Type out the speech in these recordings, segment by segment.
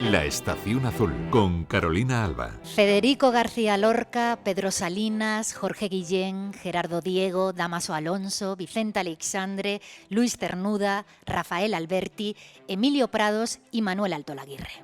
La Estación Azul, con Carolina Alba. Federico García Lorca, Pedro Salinas, Jorge Guillén, Gerardo Diego, Dámaso Alonso, Vicente Aleixandre, Luis Cernuda, Rafael Alberti, Emilio Prados y Manuel Altolaguirre.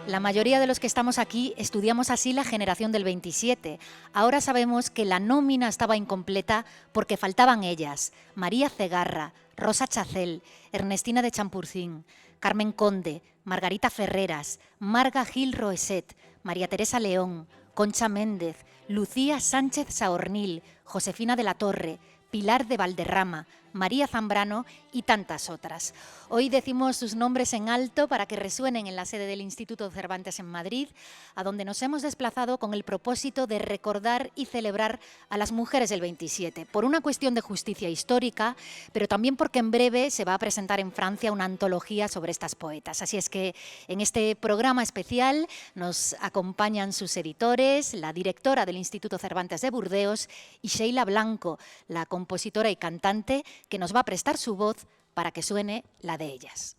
La mayoría de los que estamos aquí estudiamos así la generación del 27. Ahora sabemos que la nómina estaba incompleta porque faltaban ellas: María Cegarra, Rosa Chacel, Ernestina de Champurcín, Carmen Conde, Margarita Ferreras, Marga Gil Roeset, María Teresa León, Concha Méndez, Lucía Sánchez Saornil, Josefina de la Torre, Pilar de Valderrama, María Zambrano y tantas otras. Hoy decimos sus nombres en alto para que resuenen en la sede del Instituto Cervantes en Madrid, a donde nos hemos desplazado con el propósito de recordar y celebrar a las mujeres del 27, por una cuestión de justicia histórica, pero también porque en breve se va a presentar en Francia una antología sobre estas poetas. Así es que en este programa especial nos acompañan sus editores, la directora del Instituto Cervantes de Burdeos y Sheila Blanco, la compositora y cantante, que nos va a prestar su voz para que suene la de ellas.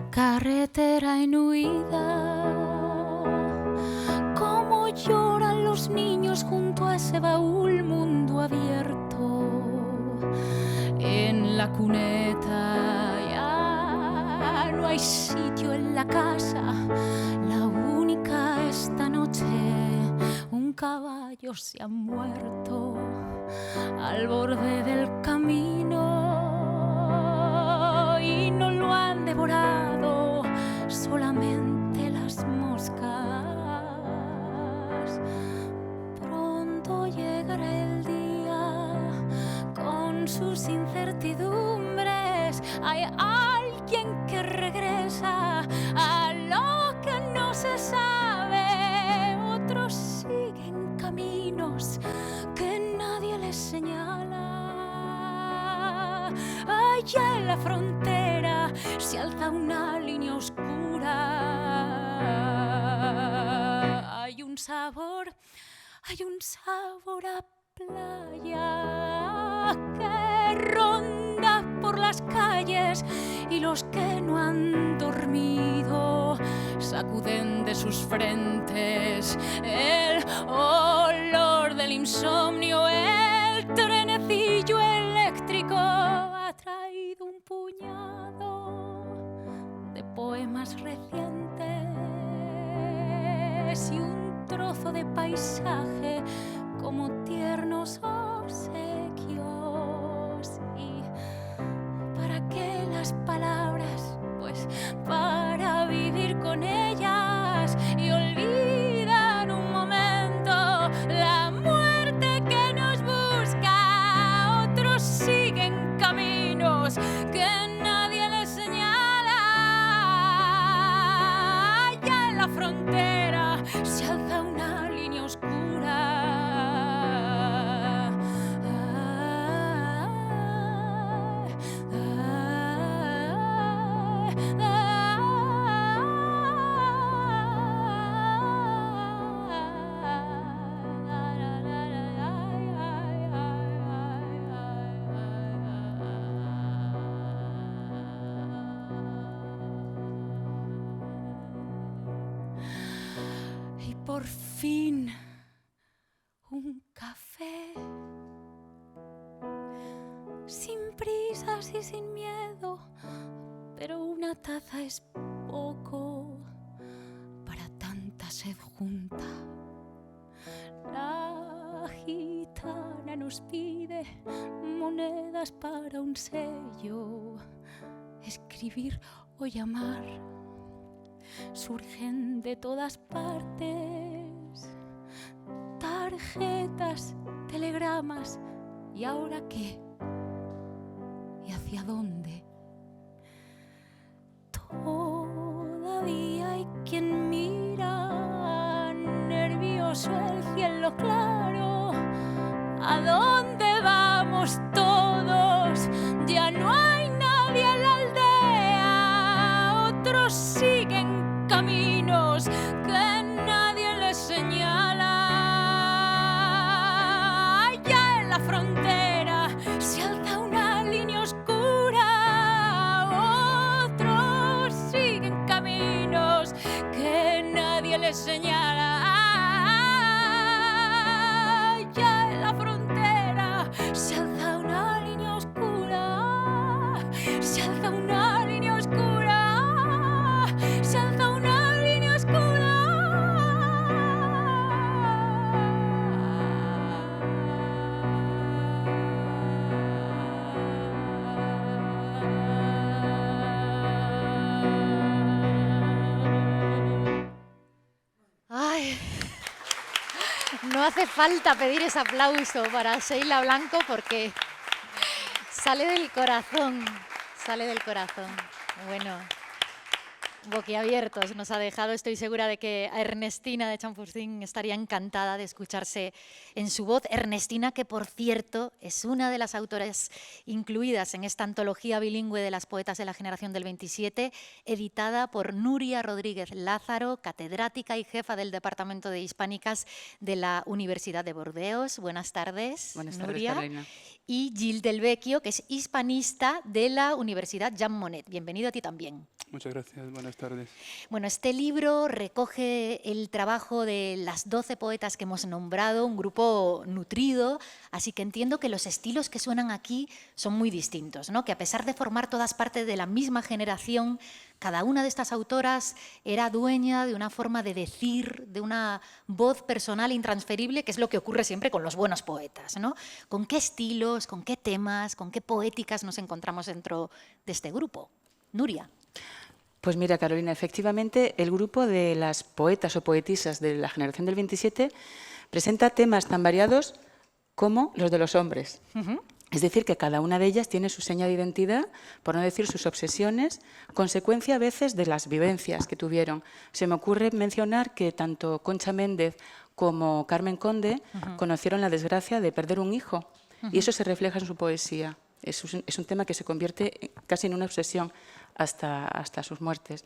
Carretera en huida, cómo lloran los niños junto a ese baúl mundo abierto. En la cuneta ya no hay sitio en la casa, la única esta noche. Un caballo se ha muerto al borde del camino y no lo han devorado solamente las moscas. Pronto llegará el día con sus incertidumbres. Hay alguien que regresa a lo que no se sabe. Otros siguen caminos que nadie les señala. Allá en la frontera se alza una línea oscura. Hay un sabor a playa que ronda por las calles y los que no han dormido sacuden de sus frentes el olor del insomnio. El trenecillo eléctrico ha traído un puñado de poemas recientes y un trozo de paisaje como tiernos obsequios. ¿Y para qué las palabras? Pues para vivir con ellas y olvidar un momento la muerte que nos busca. Otros siguen caminos que nadie les señala. Allá en la frontera se alza una línea oscura. Y por fin un café, sin prisas y sin miedo, pero una taza es poco para tanta sed junta. La gitana nos pide monedas para un sello. Escribir o llamar surgen de todas partes. Tarjetas, telegramas. ¿Y ahora qué? ¿Y hacia dónde? Todavía hay quien mira nervioso el cielo claro. ¿A dónde vamos todos? Ya no hay nadie en la aldea. Otros siguen caminos que nadie les señala. Allá en la frontera hace falta pedir ese aplauso para Sheila Blanco porque sale del corazón, sale del corazón. Bueno, boquiabiertos nos ha dejado. Estoy segura de que a Ernestina de Champurcín estaría encantada de escucharse en su voz. Ernestina, que por cierto es una de las autoras incluidas en esta antología bilingüe de las poetas de la generación del 27, editada por Nuria Rodríguez Lázaro, catedrática y jefa del Departamento de Hispánicas de la Universidad de Burdeos. Buenas tardes, Buenas tardes, Nuria. Carolina. Y Gil Del Vecchio, que es hispanista de la Universidad Jean Monnet. Bienvenido a ti también. Muchas gracias, buenas tardes. Bueno, este libro recoge el trabajo de las 12 poetas que hemos nombrado, un grupo nutrido, así que entiendo que los estilos que suenan aquí son muy distintos, ¿no? Que a pesar de formar todas parte de la misma generación, cada una de estas autoras era dueña de una forma de decir, de una voz personal intransferible, que es lo que ocurre siempre con los buenos poetas, ¿no? ¿Con qué estilos, con qué temas, con qué poéticas nos encontramos dentro de este grupo? Nuria. Pues mira, Carolina, efectivamente el grupo de las poetas o poetisas de la generación del 27 presenta temas tan variados como los de los hombres. Es decir, que cada una de ellas tiene su seña de identidad, por no decir sus obsesiones, consecuencia a veces de las vivencias que tuvieron. Se me ocurre mencionar que tanto Concha Méndez como Carmen Conde conocieron la desgracia de perder un hijo, y eso se refleja en su poesía. Es un tema que se convierte casi en una obsesión hasta sus muertes.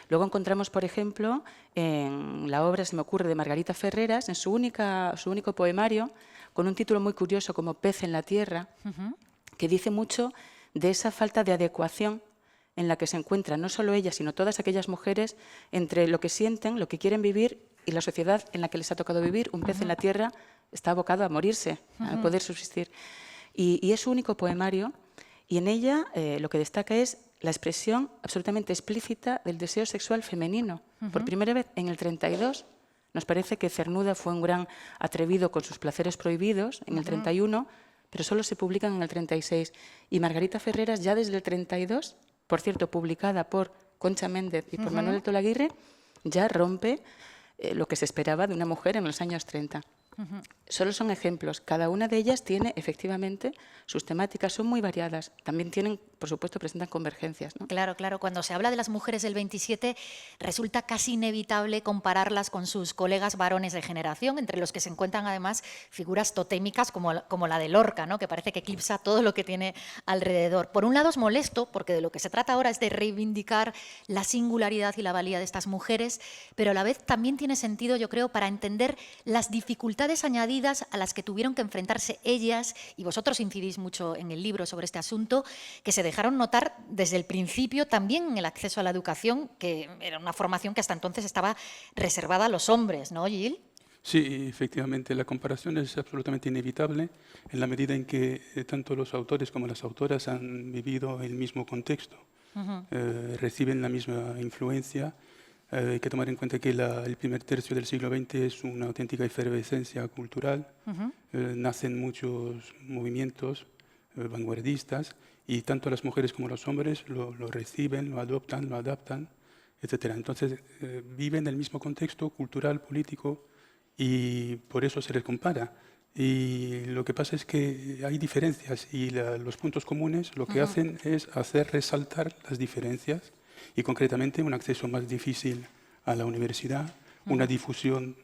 Luego encontramos, por ejemplo, en la obra, se me ocurre, de Margarita Ferreras, en su único poemario, con un título muy curioso como Pez en la tierra, que dice mucho de esa falta de adecuación en la que se encuentran no solo ella, sino todas aquellas mujeres entre lo que sienten, lo que quieren vivir y la sociedad en la que les ha tocado vivir. Un pez en la tierra está abocado a morirse, a poder subsistir. Y es su único poemario, y en ella lo que destaca es la expresión absolutamente explícita del deseo sexual femenino. Por primera vez en el 32, nos parece que Cernuda fue un gran atrevido con sus placeres prohibidos en el 31, pero solo se publican en el 36. Y Margarita Ferreras ya desde el 32, por cierto, publicada por Concha Méndez y por Manuel Tolaguirre, ya rompe lo que se esperaba de una mujer en los años 30. Solo son ejemplos. Cada una de ellas tiene, efectivamente, sus temáticas son muy variadas. También tienen, por supuesto, presentan convergencias, ¿no? Claro, claro. Cuando se habla de las mujeres del 27, resulta casi inevitable compararlas con sus colegas varones de generación, entre los que se encuentran además figuras totémicas como la de Lorca, ¿no? Que parece que eclipsa todo lo que tiene alrededor. Por un lado es molesto, porque de lo que se trata ahora es de reivindicar la singularidad y la valía de estas mujeres, pero a la vez también tiene sentido, yo creo, para entender las dificultades añadidas a las que tuvieron que enfrentarse ellas, y vosotros incidís mucho en el libro sobre este asunto, que se dejaron notar desde el principio también en el acceso a la educación, que era una formación que hasta entonces estaba reservada a los hombres, ¿no, Gil? Sí, efectivamente, la comparación es absolutamente inevitable en la medida en que tanto los autores como las autoras han vivido el mismo contexto, reciben la misma influencia. Hay que tomar en cuenta que el primer tercio del siglo XX es una auténtica efervescencia cultural. Nacen muchos movimientos vanguardistas y tanto las mujeres como los hombres lo reciben, lo adoptan, lo adaptan, etc. Entonces viven el mismo contexto cultural, político, y por eso se les compara. Y lo que pasa es que hay diferencias y los puntos comunes lo que hacen es hacer resaltar las diferencias, y concretamente un acceso más difícil a la universidad, una difusión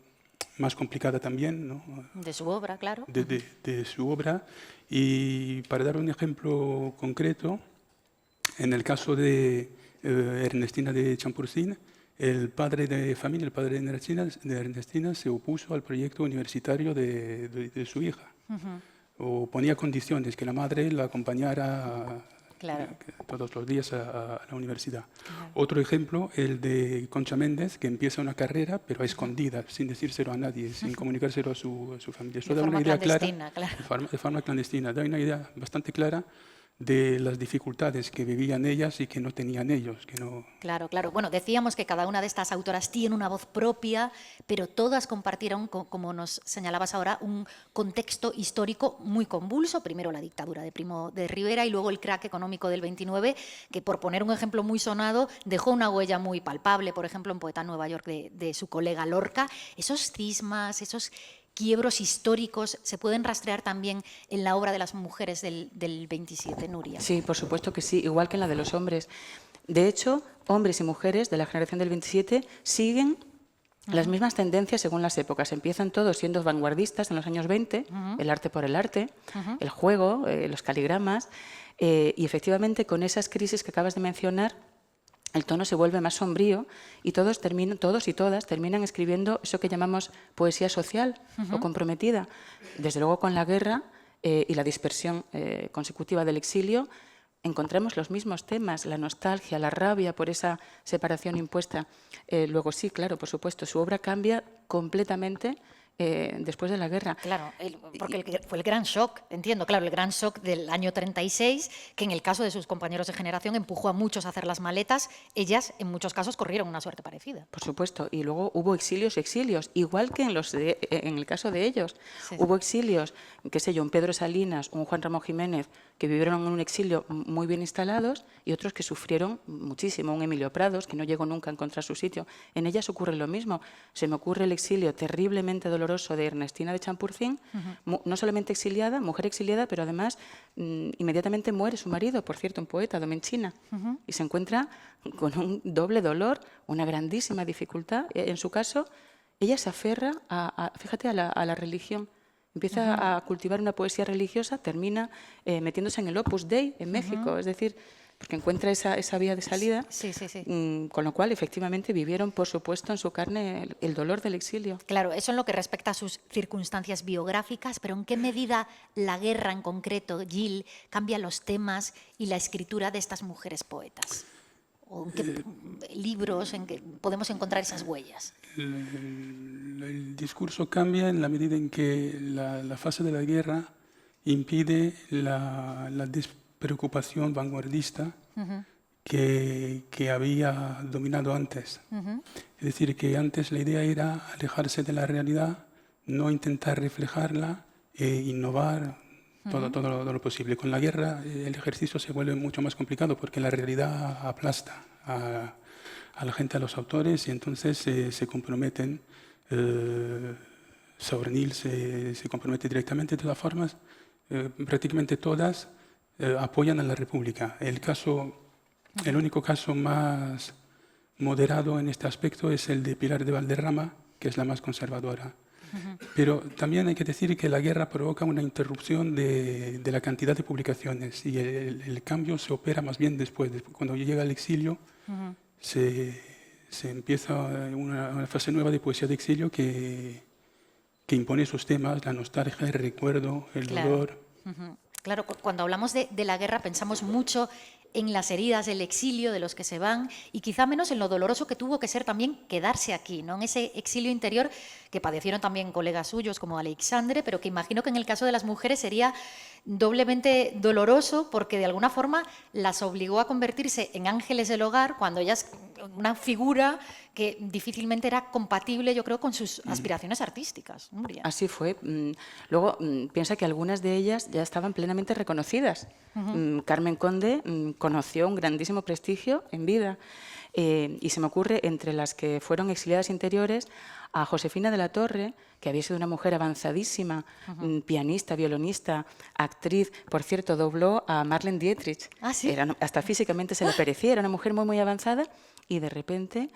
más complicada también, ¿no? De su obra, claro. De su obra. Y para dar un ejemplo concreto, en el caso de Ernestina de Champurcín, el padre de familia, el padre de Ernestina, se opuso al proyecto universitario de su hija. O ponía condiciones, que la madre la acompañara todos los días a la universidad. Otro ejemplo, el de Concha Méndez, que empieza una carrera, pero a escondidas, sin decírselo a nadie, sin comunicárselo a su familia. Eso da una idea clara, de forma clandestina, da una idea bastante clara de las dificultades que vivían ellas y que no tenían ellos. Que no... Claro, claro. Bueno, decíamos que cada una de estas autoras tiene una voz propia, pero todas compartieron, como nos señalabas ahora, un contexto histórico muy convulso. Primero la dictadura de Primo de Rivera y luego el crack económico del 29, que por poner un ejemplo muy sonado, dejó una huella muy palpable, por ejemplo, en Poeta en Nueva York de su colega Lorca. Esos cismas, esos quiebros históricos se pueden rastrear también en la obra de las mujeres del 27, Nuria. Sí, por supuesto que sí, igual que en la de los hombres. De hecho, hombres y mujeres de la generación del 27 siguen las mismas tendencias según las épocas. Empiezan todos siendo vanguardistas en los años 20, el arte por el arte, el juego, los caligramas, y efectivamente con esas crisis que acabas de mencionar, el tono se vuelve más sombrío y todos y todas terminan escribiendo eso que llamamos poesía social o comprometida. Desde luego con la guerra y la dispersión consecutiva del exilio, encontramos los mismos temas, la nostalgia, la rabia por esa separación impuesta. Luego sí, claro, por supuesto, su obra cambia completamente después de la guerra. Claro, porque fue el gran shock, entiendo, claro, el gran shock del año 36, que en el caso de sus compañeros de generación empujó a muchos a hacer las maletas. Ellas, en muchos casos, corrieron una suerte parecida. Por supuesto, y luego hubo exilios y exilios, igual que en el caso de ellos. Sí. Hubo exilios, qué sé yo, un Pedro Salinas, un Juan Ramón Jiménez, que vivieron en un exilio muy bien instalados, y otros que sufrieron muchísimo, un Emilio Prados, que no llegó nunca a encontrar su sitio. En ellas ocurre lo mismo. Se me ocurre el exilio terriblemente doloroso de Ernestina de Champurcín, no solamente exiliada, mujer exiliada, pero además inmediatamente muere su marido, por cierto, un poeta, Domenchina, y se encuentra con un doble dolor, una grandísima dificultad. En su caso, ella se aferra fíjate, a la religión. Empieza a cultivar una poesía religiosa, termina metiéndose en el Opus Dei en México, es decir, porque encuentra esa vía de salida, con lo cual efectivamente vivieron, por supuesto, en su carne el dolor del exilio. Claro, eso en lo que respecta a sus circunstancias biográficas, pero ¿en qué medida la guerra en concreto, Gil, cambia los temas y la escritura de estas mujeres poetas? ¿O en qué libros en que podemos encontrar esas huellas? El discurso cambia en la medida en que la fase de la guerra impide la despreocupación vanguardista que había dominado antes. Es decir, que antes la idea era alejarse de la realidad, no intentar reflejarla e innovar todo lo posible. Con la guerra el ejercicio se vuelve mucho más complicado porque la realidad aplasta a la gente, a los autores, y entonces se comprometen. Saurnil se compromete directamente. De todas formas, prácticamente todas apoyan a la República. El único caso más moderado en este aspecto es el de Pilar de Valderrama, que es la más conservadora. Pero también hay que decir que la guerra provoca una interrupción de la cantidad de publicaciones, y el cambio se opera más bien después. Cuando llega el exilio, se empieza una fase nueva de poesía de exilio que impone sus temas, la nostalgia, el recuerdo, el dolor. Claro, cuando hablamos de la guerra pensamos mucho en las heridas del exilio, de los que se van, y quizá menos en lo doloroso que tuvo que ser también quedarse aquí, ¿no? En ese exilio interior que padecieron también colegas suyos como Alexandre, pero que imagino que en el caso de las mujeres sería doblemente doloroso porque de alguna forma las obligó a convertirse en ángeles del hogar cuando ellas, una figura que difícilmente era compatible, yo creo, con sus aspiraciones artísticas. Nuria. Así fue. Luego, piensa que algunas de ellas ya estaban plenamente reconocidas. Carmen Conde conoció un grandísimo prestigio en vida. Y se me ocurre, entre las que fueron exiliadas interiores, a Josefina de la Torre, que había sido una mujer avanzadísima, pianista, violonista, actriz. Por cierto, dobló a Marlene Dietrich. ¿Ah, sí? Hasta físicamente se le parecía, era una mujer muy, muy avanzada, y de repente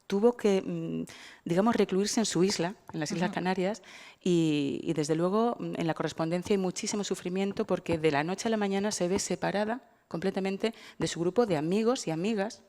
tuvo que, digamos, recluirse en su isla, en las Islas Canarias, y desde luego en la correspondencia hay muchísimo sufrimiento porque de la noche a la mañana se ve separada completamente de su grupo de amigos y amigas,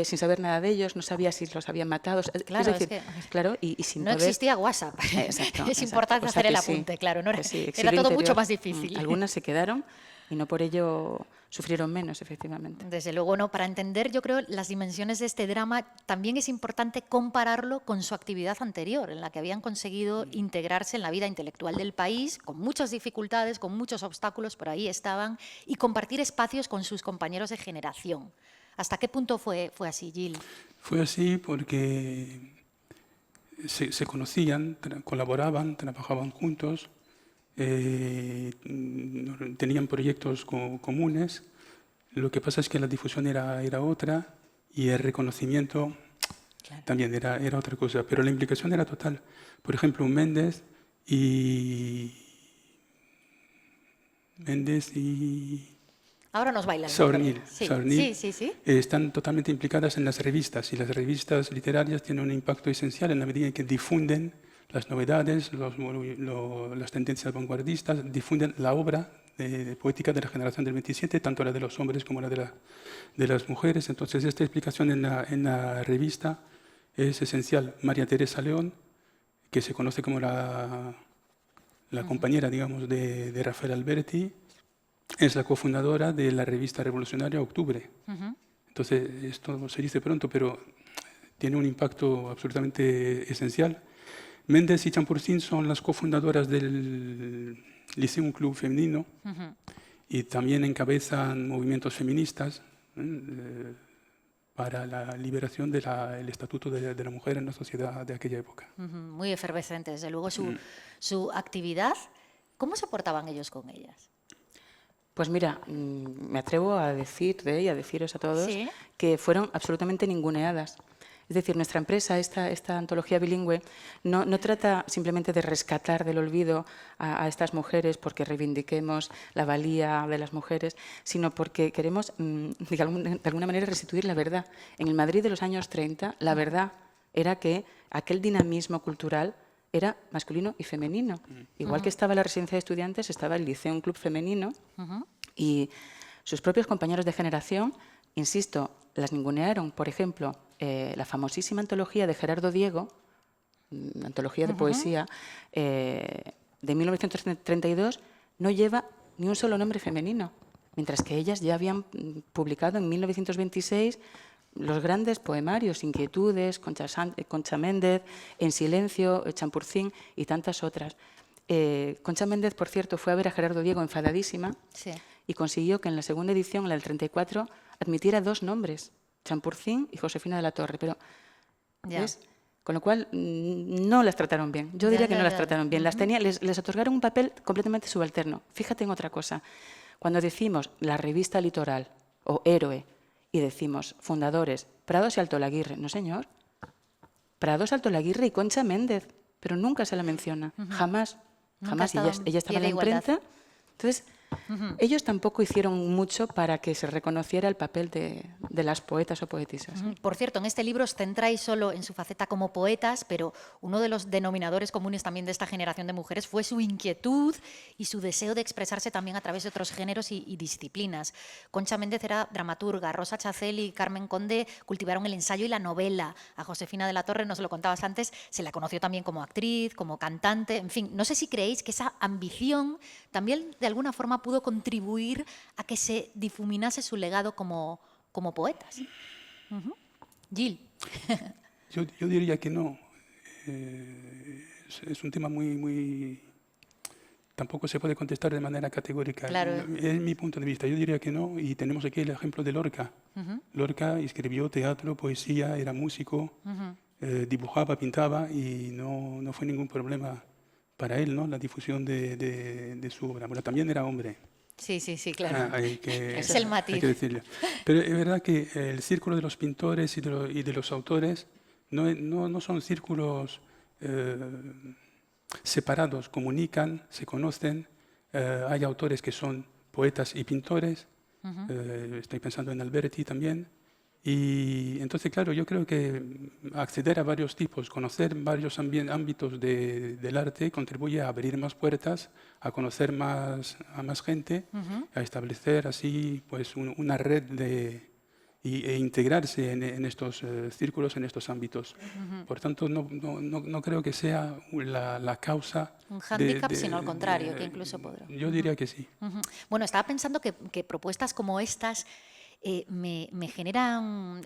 sin saber nada de ellos, no sabía si los habían matado. Claro, es decir, claro, y sin no poder... existía WhatsApp. Exacto, es importante hacer el apunte, claro. No era, era todo mucho más difícil. Algunas se quedaron y no por ello sufrieron menos, efectivamente. Desde luego no. Para entender, yo creo, las dimensiones de este drama, también es importante compararlo con su actividad anterior, en la que habían conseguido integrarse en la vida intelectual del país, con muchas dificultades, con muchos obstáculos, por ahí estaban, y compartir espacios con sus compañeros de generación. ¿Hasta qué punto fue así, Gil? Fue así porque se conocían, colaboraban, trabajaban juntos, tenían proyectos comunes. Lo que pasa es que la difusión era otra y el reconocimiento también era otra cosa, pero la implicación era total. Por ejemplo, Méndez y Méndez y Ahora nos bailan. Saornil, Sí. están totalmente implicadas en las revistas, y las revistas literarias tienen un impacto esencial en la medida en que difunden las novedades, las tendencias vanguardistas, difunden la obra de poética de la generación del 27, tanto la de los hombres como la de las mujeres. Entonces, esta explicación en la revista es esencial. María Teresa León, que se conoce como la compañera, digamos, de Rafael Alberti, es la cofundadora de la revista revolucionaria Octubre. Entonces, esto se dice pronto, pero tiene un impacto absolutamente esencial. Méndez y Champurcín son las cofundadoras del Liceum Club Femenino y también encabezan movimientos feministas para la liberación del estatuto de la mujer en la sociedad de aquella época. Muy efervescente, desde luego, su actividad. ¿Cómo se portaban ellos con ellas? Pues mira, me atrevo a decirte y a deciros a todos ¿Sí? que fueron absolutamente ninguneadas. Es decir, nuestra empresa, esta antología bilingüe, no trata simplemente de rescatar del olvido a estas mujeres porque reivindiquemos la valía de las mujeres, sino porque queremos, de alguna manera, restituir la verdad. En el Madrid de los años 30, la verdad era que aquel dinamismo cultural era masculino y femenino. Igual que estaba la residencia de estudiantes, estaba el Liceum Club Femenino y sus propios compañeros de generación, insisto, las ningunearon. Por ejemplo, la famosísima antología de Gerardo Diego, antología de poesía, de 1932, no lleva ni un solo nombre femenino, mientras que ellas ya habían publicado en 1926 los grandes poemarios, Inquietudes, Concha Méndez, En silencio, Champurcín y tantas otras. Concha Méndez, por cierto, fue a ver a Gerardo Diego enfadadísima y consiguió que en la segunda edición, la del 34, admitiera 2 nombres, Champurcín y Josefina de la Torre. Pero, ¿ves? Con lo cual, no las trataron bien. Yo diría que no las trataron bien. Les otorgaron un papel completamente subalterno. Fíjate en otra cosa. Cuando decimos la revista Litoral o Héroe, y decimos, fundadores, Prados y Alto Laguirre. No, señor. Prados, Alto Laguirre y Concha Méndez. Pero nunca se la menciona. Jamás. Jamás. Ella estaba en la imprenta. Entonces, ellos tampoco hicieron mucho para que se reconociera el papel de las poetas o poetisas. Por cierto, en este libro os centráis solo en su faceta como poetas, pero uno de los denominadores comunes también de esta generación de mujeres fue su inquietud y su deseo de expresarse también a través de otros géneros y disciplinas. Concha Méndez era dramaturga, Rosa Chacel y Carmen Conde cultivaron el ensayo y la novela. A Josefina de la Torre, nos lo contabas antes, se la conoció también como actriz, como cantante, en fin. No sé si creéis que esa ambición también de alguna forma pudo contribuir a que se difuminase su legado como poetas. Gil. Yo diría que no. Es un tema muy... Tampoco se puede contestar de manera categórica. Claro. Es mi punto de vista. Yo diría que no. Y tenemos aquí el ejemplo de Lorca. Lorca escribió teatro, poesía, era músico, dibujaba, pintaba y no fue ningún problema para él, ¿no? La difusión de su obra. Bueno, también era hombre. Sí, claro. Es el matiz. Hay que decirlo. Pero es verdad que el círculo de los pintores y de los autores no son círculos separados, comunican, se conocen. Hay autores que son poetas y pintores. Estoy pensando en Alberti también. Y entonces, claro, yo creo que acceder a varios tipos, conocer varios ámbitos del arte contribuye a abrir más puertas, a conocer a más gente, a establecer así pues una red e integrarse en estos círculos, en estos ámbitos. Por tanto, no creo que sea la causa. Un hándicap, sino al contrario, que incluso podrá. Yo diría que sí. Bueno, estaba pensando que propuestas como estas me generan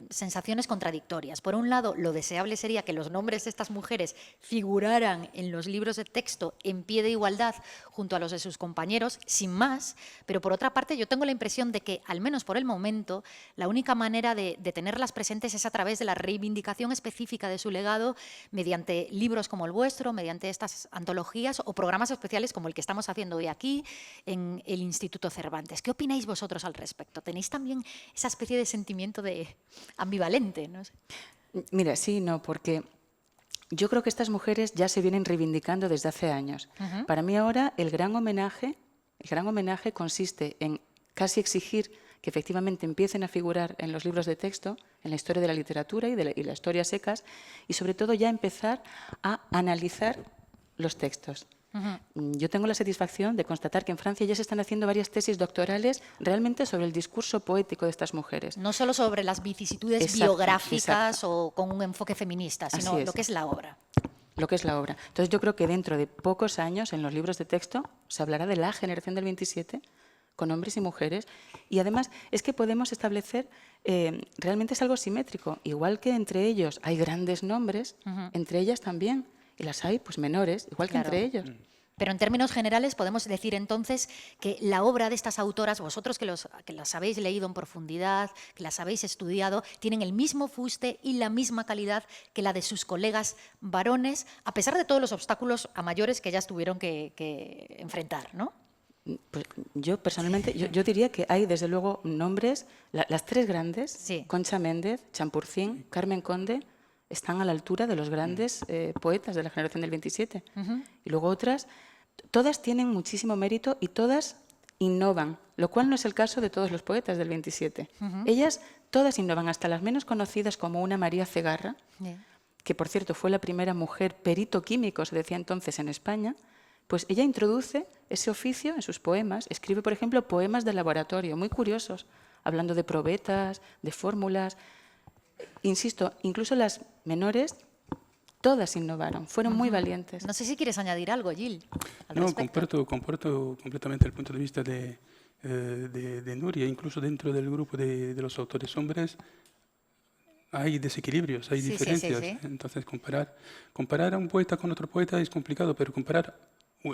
sensaciones contradictorias. Por un lado, lo deseable sería que los nombres de estas mujeres figuraran en los libros de texto en pie de igualdad junto a los de sus compañeros, sin más, pero por otra parte yo tengo la impresión de que, al menos por el momento, la única manera de tenerlas presentes es a través de la reivindicación específica de su legado mediante libros como el vuestro, mediante estas antologías o programas especiales como el que estamos haciendo hoy aquí en el Instituto Cervantes. ¿Qué opináis vosotros al respecto? ¿Tenéis también esa especie de sentimiento ambivalente? No sé. Mira, sí, no, porque Yo creo que estas mujeres ya se vienen reivindicando desde hace años. Para mí ahora el gran homenaje consiste en casi exigir que efectivamente empiecen a figurar en los libros de texto, en la historia de la literatura y la historia secas, y sobre todo ya empezar a analizar los textos. Yo tengo la satisfacción de constatar que en Francia ya se están haciendo varias tesis doctorales realmente sobre el discurso poético de estas mujeres. No solo sobre las vicisitudes biográficas o con un enfoque feminista, sino lo que es la obra. Lo que es la obra. Entonces yo creo que dentro de pocos años en los libros de texto se hablará de la generación del 27 con hombres y mujeres, y además es que podemos establecer, realmente es algo simétrico, igual que entre ellos hay grandes nombres, entre ellas también, y las hay pues menores, igual que entre ellos. Pero en términos generales podemos decir entonces que la obra de estas autoras, vosotros que las habéis leído en profundidad, que las habéis estudiado, tienen el mismo fuste y la misma calidad que la de sus colegas varones, a pesar de todos los obstáculos a mayores que ellas tuvieron que enfrentar, ¿no? Pues yo personalmente, yo diría que hay desde luego nombres, las tres grandes, sí. Concha Méndez, Champurcín, Carmen Conde, están a la altura de los grandes poetas de la generación del 27. Y luego otras, todas tienen muchísimo mérito y todas innovan, lo cual no es el caso de todos los poetas del 27. Ellas todas innovan, hasta las menos conocidas, como una María Cegarra, que por cierto fue la primera mujer perito químico, se decía entonces, en España. Pues ella introduce ese oficio en sus poemas. Escribe, por ejemplo, poemas de laboratorio, muy curiosos, hablando de probetas, de fórmulas. Insisto, incluso las menores, todas innovaron, fueron muy valientes. No sé si quieres añadir algo, Gil. No, comparto completamente el punto de vista de Nuria. Incluso dentro del grupo de los autores hombres hay desequilibrios, hay diferencias. Sí. Entonces, comparar a un poeta con otro poeta es complicado, pero comparar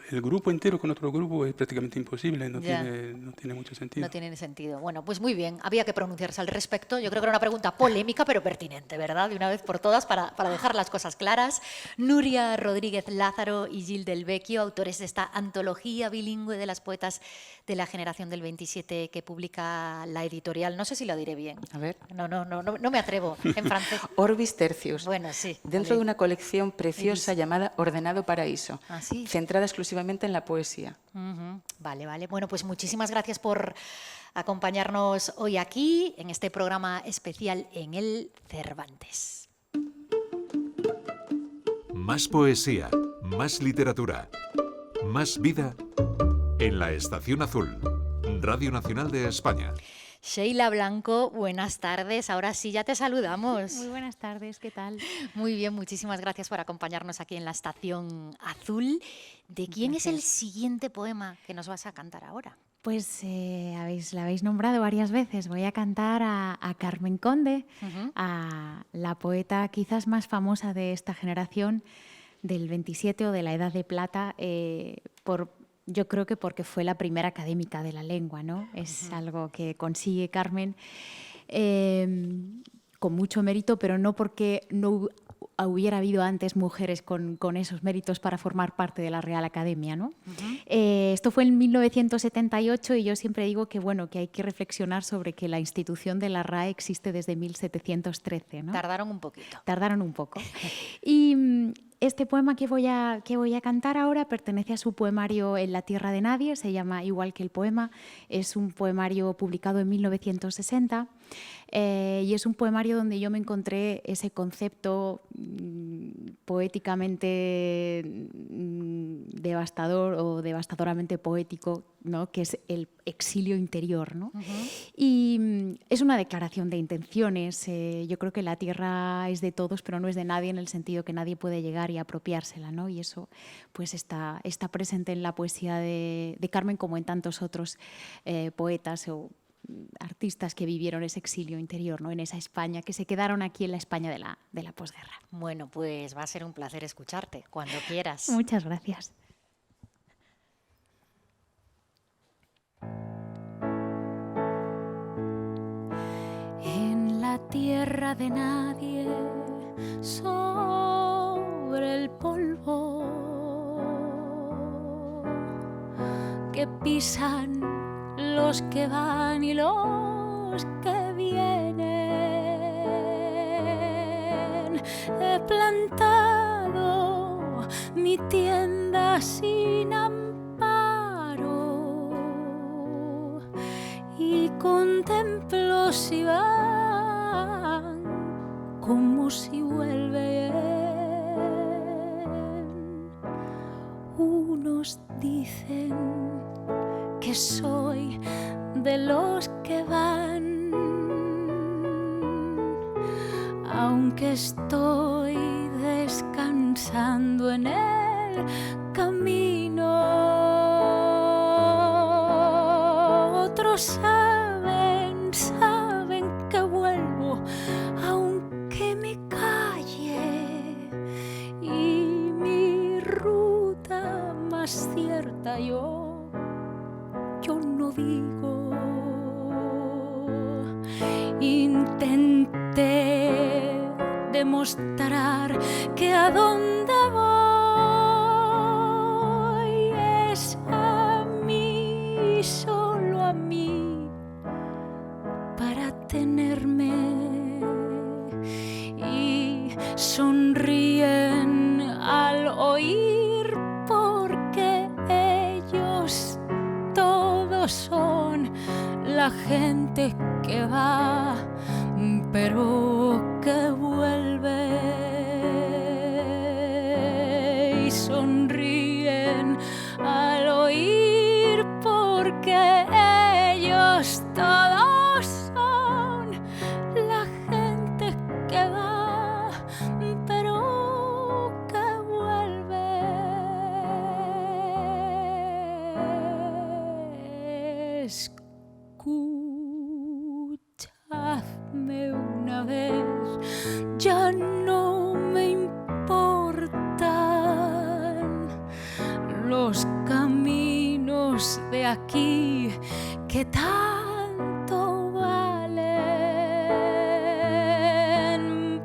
el grupo entero con otro grupo es prácticamente imposible, no tiene mucho sentido. No tiene sentido. Bueno, pues muy bien, había que pronunciarse al respecto. Yo creo que era una pregunta polémica, pero pertinente, ¿verdad? De una vez por todas, para dejar las cosas claras. Nuria Rodríguez Lázaro y Gil Del Vecchio, autores de esta antología bilingüe de las poetas de la generación del 27 que publica la editorial. No sé si lo diré bien. A ver. No me atrevo en francés. Orbis Tertius. Bueno, sí. Dentro de una colección preciosa llamada Ordenado Paraíso, ¿sí? Centrada exclusivamente en la poesía. Vale. Bueno, pues muchísimas gracias por acompañarnos hoy aquí en este programa especial en el Cervantes. Más poesía, más literatura, más vida en la Estación Azul, Radio Nacional de España. Sheila Blanco, buenas tardes. Ahora sí, ya te saludamos. Muy buenas tardes, ¿qué tal? Muy bien, muchísimas gracias por acompañarnos aquí en la Estación Azul. ¿De quién es el siguiente poema que nos vas a cantar ahora? Pues la habéis nombrado varias veces. Voy a cantar a Carmen Conde, a la poeta quizás más famosa de esta generación, del 27 o de la Edad de Plata, yo creo que porque fue la primera académica de la lengua, ¿no? Es algo que consigue Carmen con mucho mérito, pero no porque no hubiera habido antes mujeres con esos méritos para formar parte de la Real Academia, ¿no? Esto fue en 1978 y yo siempre digo que, bueno, que hay que reflexionar sobre que la institución de la RAE existe desde 1713, ¿no? Tardaron un poquito. Tardaron un poco. Y este poema que voy a cantar ahora pertenece a su poemario En la tierra de nadie, se llama igual que el poema, es un poemario publicado en 1960 y es un poemario donde yo me encontré ese concepto poéticamente devastador o devastadoramente poético, ¿no? Que es el exilio interior, ¿no? Y es una declaración de intenciones. Yo creo que la tierra es de todos, pero no es de nadie, en el sentido que nadie puede llegar y apropiársela, ¿no? Y eso pues está presente en la poesía de Carmen, como en tantos otros poetas o artistas que vivieron ese exilio interior, ¿no? En esa España, que se quedaron aquí en la España de la posguerra. Bueno, pues va a ser un placer escucharte cuando quieras. Muchas gracias. En la tierra de nadie, sobre el polvo que pisan los que van y los que vienen, he plantado mi tienda sin amparo y contemplo si van como si vuelven. Unos dicen que soy de los que van, aunque estoy descansando en el camino. Otros saben que vuelvo, aunque me calle, y mi ruta más cierta yo no digo. Intenté demostrar que a donde voy es a mí, solo a mí, para tenerme, y sonríen al oír porque ellos todos son la gente que va, pero que vuelve, y sonríen al oír porque ellos todos son la gente que va, pero que vuelve. Escuchadme una vez, ya no me importan los caminos de aquí que tanto valen,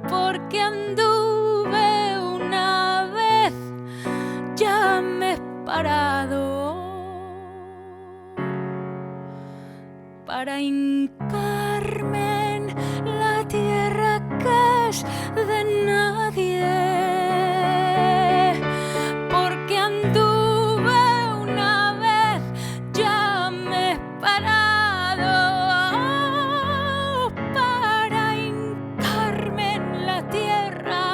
porque anduve una vez, ya me he parado para hincarme en la tierra que es de nadie, porque anduve una vez, ya me he parado para hincarme en la tierra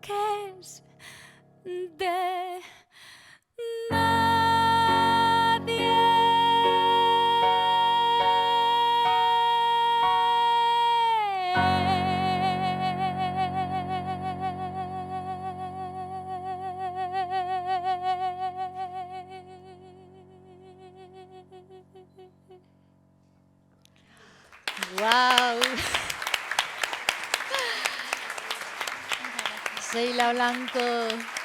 que es de nadie. ¡Guau! Sheila Blanco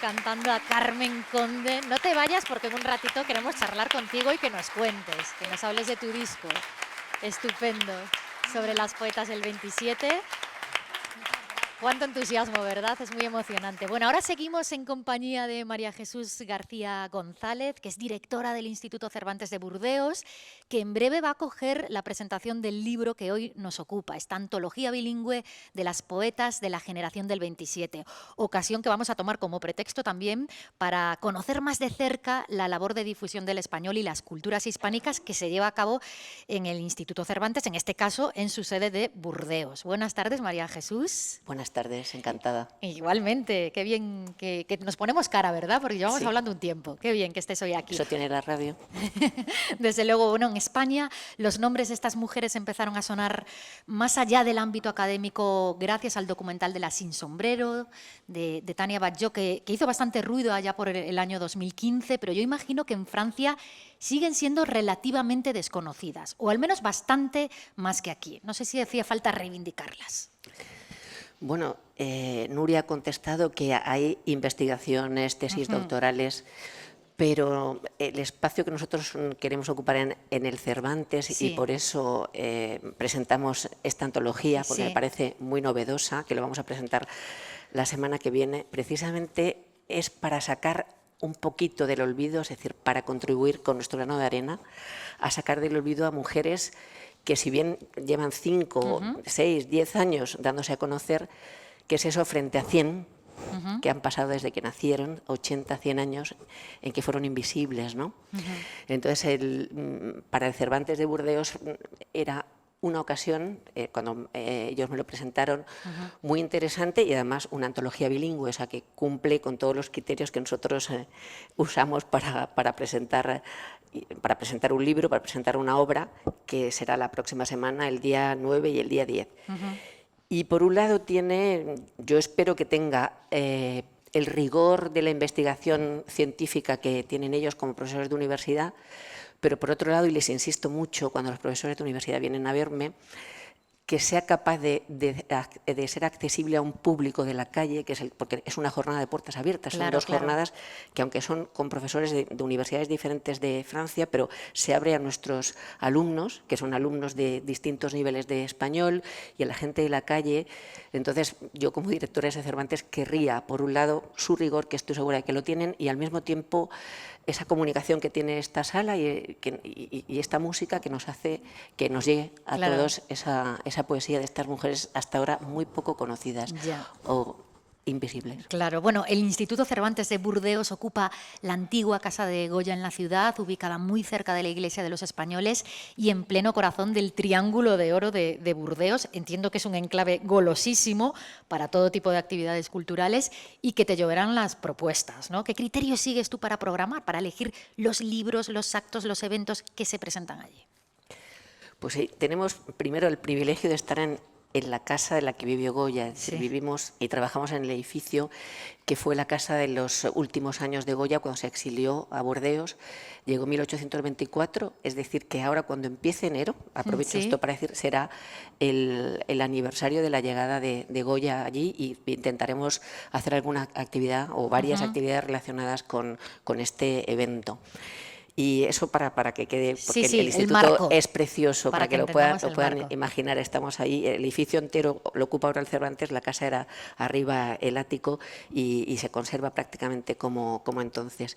cantando a Carmen Conde. No te vayas porque en un ratito queremos charlar contigo y que nos cuentes, que nos hables de tu disco. Estupendo. Sobre las poetas del 27. Cuánto entusiasmo, ¿verdad? Es muy emocionante. Bueno, ahora seguimos en compañía de María Jesús García González, que es directora del Instituto Cervantes de Burdeos, que en breve va a acoger la presentación del libro que hoy nos ocupa, esta antología bilingüe de las poetas de la generación del 27, ocasión que vamos a tomar como pretexto también para conocer más de cerca la labor de difusión del español y las culturas hispánicas que se lleva a cabo en el Instituto Cervantes, en este caso en su sede de Burdeos. Buenas tardes, María Jesús. Buenas tardes, encantada. Igualmente, qué bien que nos ponemos cara, ¿verdad? Porque llevamos Sí. hablando un tiempo. Qué bien que estés hoy aquí. Eso tiene la radio. Desde luego, bueno, en España los nombres de estas mujeres empezaron a sonar más allá del ámbito académico gracias al documental de La Sin Sombrero, de Tania Batlló, que hizo bastante ruido allá por el año 2015, pero yo imagino que en Francia siguen siendo relativamente desconocidas, o al menos bastante más que aquí. No sé si hacía falta reivindicarlas. Bueno, Nuria ha contestado que hay investigaciones, tesis doctorales, pero el espacio que nosotros queremos ocupar en el Cervantes, Sí. y por eso presentamos esta antología, porque Sí. me parece muy novedosa, que lo vamos a presentar la semana que viene, precisamente es para sacar un poquito del olvido, es decir, para contribuir con nuestro grano de arena a sacar del olvido a mujeres que si bien llevan 5, 6, 10 años dándose a conocer, ¿qué es eso frente a 100 que han pasado desde que nacieron, 80, 100 años, en que fueron invisibles, ¿no? Entonces, para el Cervantes de Burdeos era una ocasión, cuando ellos me lo presentaron, muy interesante y además una antología bilingüe, o sea, que cumple con todos los criterios que nosotros usamos para presentar un libro, para presentar una obra, que será la próxima semana, el día 9 y el día 10. Y por un lado yo espero que tenga el rigor de la investigación científica que tienen ellos como profesores de universidad, pero por otro lado, y les insisto mucho cuando los profesores de universidad vienen a verme, que sea capaz de ser accesible a un público de la calle, porque es una jornada de puertas abiertas, son dos jornadas que, aunque son con profesores de universidades diferentes de Francia, pero se abre a nuestros alumnos, que son alumnos de distintos niveles de español, y a la gente de la calle. Entonces, yo como directora de Cervantes querría, por un lado, su rigor, que estoy segura de que lo tienen, y al mismo tiempo esa comunicación que tiene esta sala y esta música que nos hace que nos llegue a todos esa poesía de estas mujeres hasta ahora muy poco conocidas o invisibles. Claro, bueno, el Instituto Cervantes de Burdeos ocupa la antigua Casa de Goya en la ciudad, ubicada muy cerca de la Iglesia de los Españoles y en pleno corazón del Triángulo de Oro de Burdeos. Entiendo que es un enclave golosísimo para todo tipo de actividades culturales y que te lloverán las propuestas, ¿no? ¿Qué criterios sigues tú para programar, para elegir los libros, los actos, los eventos que se presentan allí? Pues sí, tenemos primero el privilegio de estar en la casa de la que vivió Goya. Es decir, vivimos y trabajamos en el edificio que fue la casa de los últimos años de Goya cuando se exilió a Burdeos. Llegó en 1824, es decir, que ahora cuando empiece enero, aprovecho esto para decir, será el aniversario de la llegada de Goya allí y intentaremos hacer alguna actividad o varias actividades relacionadas con este evento. Y eso para que quede, porque el instituto es precioso, para que lo puedan imaginar. Estamos ahí, el edificio entero lo ocupa ahora el Cervantes, la casa era arriba el ático y se conserva prácticamente como entonces.